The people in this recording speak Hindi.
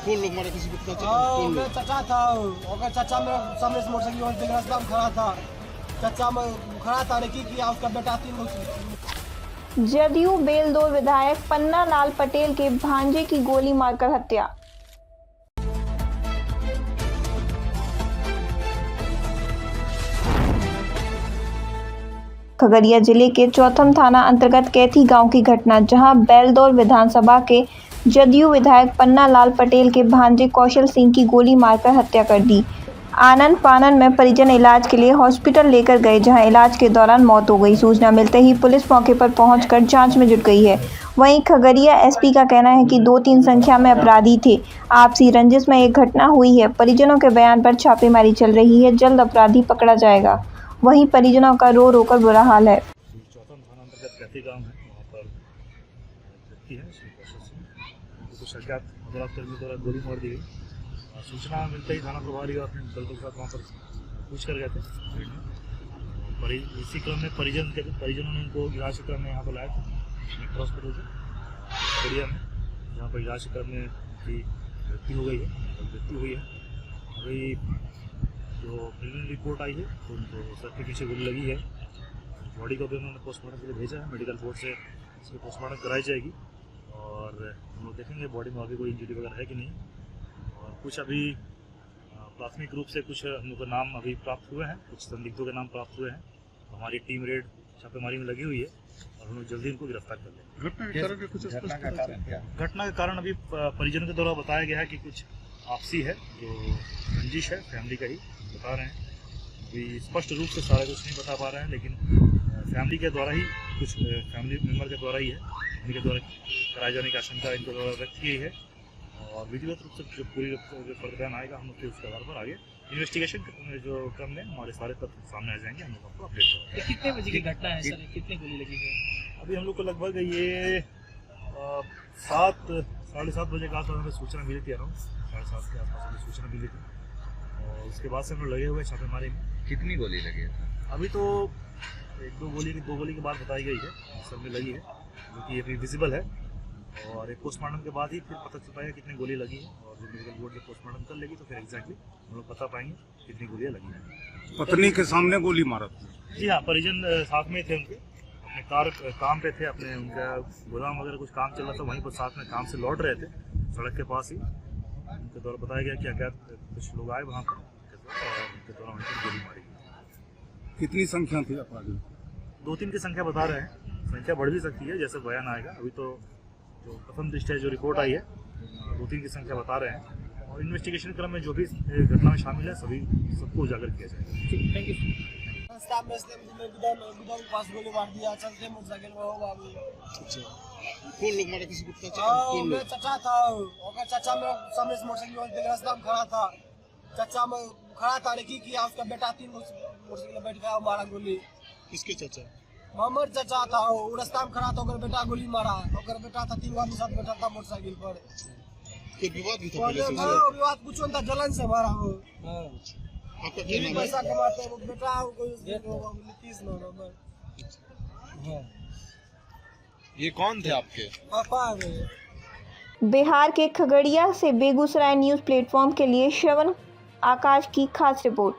कौन लोग मारा, किसी को पता चला? हाँ, कौन मेरा लोग? चाचा था। और चाचा मेरा सामने से मोटरसाइकिल वाले पे रास्ता में खड़ा था। चाचा में खड़ा था, ने की किया, उसका बेटा 3 लोग। जदयू बेलदौर विधायक पन्ना लाल पटेल के भांजे की गोली मारकर हत्या। खगड़िया जिले के चौथम थाना अंतर्गत कैथी गांव की घटना, जहां बेलदौर विधानसभा के जदयू विधायक पन्ना लाल पटेल के भांजे कौशल सिंह की गोली मारकर हत्या कर दी। आनन फानन में परिजन इलाज के लिए हॉस्पिटल लेकर गए, जहां इलाज के दौरान मौत हो गई। सूचना मिलते ही पुलिस मौके पर पहुंचकर जांच में जुट गई है। वहीं खगड़िया एसपी का कहना है कि 2-3 संख्या में अपराधी थे। आपसी रंजिश में एक घटना हुई है। परिजनों के बयान पर छापेमारी चल रही है, जल्द अपराधी पकड़ा जाएगा। वहीं परिजनों का रो रो कर बुरा हाल है। चौथम थाना अंतर्गत कैथी गांव है, वहाँ पर व्यक्ति है श्री कौशल सिंह, उनको कुछ अज्ञात अपराधकर्मी द्वारा गोली मार दी गई। सूचना मिलते ही थाना प्रभारी और अपने दल के साथ वहाँ पर पूछ कर गए थे। इसी क्रम में परिजनों ने उनको इलाज के क्रम में यहाँ पर लाया था मेट्रो हॉस्पिटल से खगड़िया में, जहाँ पर इलाज के क्रम में उनकी मृत्यु हुई है। अभी जो प्रिलिमिनरी रिपोर्ट आई है तो उनको सर के पीछे गोली लगी है। बॉडी को भी उन्होंने पोस्टमार्टम के लिए भेजा है, मेडिकल बोर्ड से इसकी पोस्टमार्टम कराई जाएगी और हम लोग देखेंगे बॉडी में अभी कोई इंजरी वगैरह है कि नहीं। और कुछ अभी प्राथमिक रूप से कुछ हम लोग के नाम अभी प्राप्त हुए हैं, कुछ संदिग्धों के नाम प्राप्त हुए हैं। हमारी टीम रेड छापेमारी में लगी हुई है और हम लोग जल्दी इनको गिरफ्तार कर लेंगे। घटना का कारण अभी परिजनों के द्वारा बताया गया है कि कुछ आपसी है, जो रंजिश है, फैमिली का ही बता रहे हैं। अभी स्पष्ट रूप से सारा कुछ नहीं बता पा रहे हैं, लेकिन फैमिली के द्वारा ही, कुछ फैमिली मेम्बर के द्वारा ही है, उनके द्वारा कराए जाने की आशंका इनके द्वारा व्यक्त की है। और विधिवत रूप से जो पूरी फर्द बयान आएगा, हम लोग फिर उसके आधार पर आगे इन्वेस्टिगेशन जो क्रम में हमारे सारे तथ्य सामने आ जाएंगे, हम लोग आपको अपडेट करेंगे। कितने बजे की घटना है सर? कितने गोली लगी है? अभी हम लोग को लगभग ये 7-7:30 बजे के आसपास हमें सूचना मिली थी, अराउंड 7:30 के आसपास हमें सूचना मिली थी और उसके बाद से हम लोग लगे हुए छापेमारी में। कितनी गोली लगी है? अभी तो 1-2 गोली की बात बताई गई है, सब में लगी है, जो कि अभी विजिबल है। और एक पोस्टमार्टम के बाद ही फिर पता चल पाएगा कितनी गोली लगी है और जब मेडिकल बोर्ड जब पोस्टमार्टम कर लेगी तो फिर एग्जैक्टली हम लोग बता पाएंगे कितनी गोलियाँ लगी हैं। पत्नी के सामने गोली मारा था? जी हाँ, परिजन साथ में थे, उनके अपने काम पे थे, अपने उनका गोदाम वगैरह कुछ काम चल रहा था, वहीं पर साथ में काम से लौट रहे थे, सड़क के पास ही उनके द्वारा बताया गया कि अज्ञात कुछ लोग आए वहाँ पर और उनके द्वारा उनकी गोली मारी गई। कितनी संख्या थी अपराधी? 2-3 की संख्या बता रहे हैं, संख्या बढ़ भी सकती है जैसे बयान आएगा। अभी तो जो प्रथम दृष्टया जो रिपोर्ट आई है 2-3 की संख्या बता रहे हैं और इन्वेस्टिगेशन क्रम में जो भी घटना में शामिल है सबको उजागर किया जाएगा। Thank you. रास्ता में गुदाम के पास गोली मार दिया, चलते मोटरसाइकिल में हो बाबू। अच्छा, कौन लोग मारा, किसी को पता चला? हाँ, कौन मेरा लोग? चाचा था। और चाचा मेरा सामने से मोटरसाइकिल वाले पे रास्ता में खड़ा था। चाचा में खड़ा था, ने की किया, उसका बेटा 3 लोग मोटरसाइकिल में बैठ गया, मारा गोली। किसके चाचा? मोहम्मद चाचा था, वो रास्ता में खड़ा था, ओकर बेटा गोली मारा। ओकर बेटा था 3 आदमी साथ बैठा था मोटरसाइकिल पर। कोई विवाद भी था पहले से? हाँ, विवाद कुछ नहीं था, जलन से मारा हो। आपका क्या नाम है? पैसा कमाते हैं, वो बेटा कोई नीतीश नंबर। ये कौन थे आपके? पापा है। बिहार के खगड़िया से बेगूसराय न्यूज़ प्लेटफॉर्म के लिए श्रवण आकाश की खास रिपोर्ट।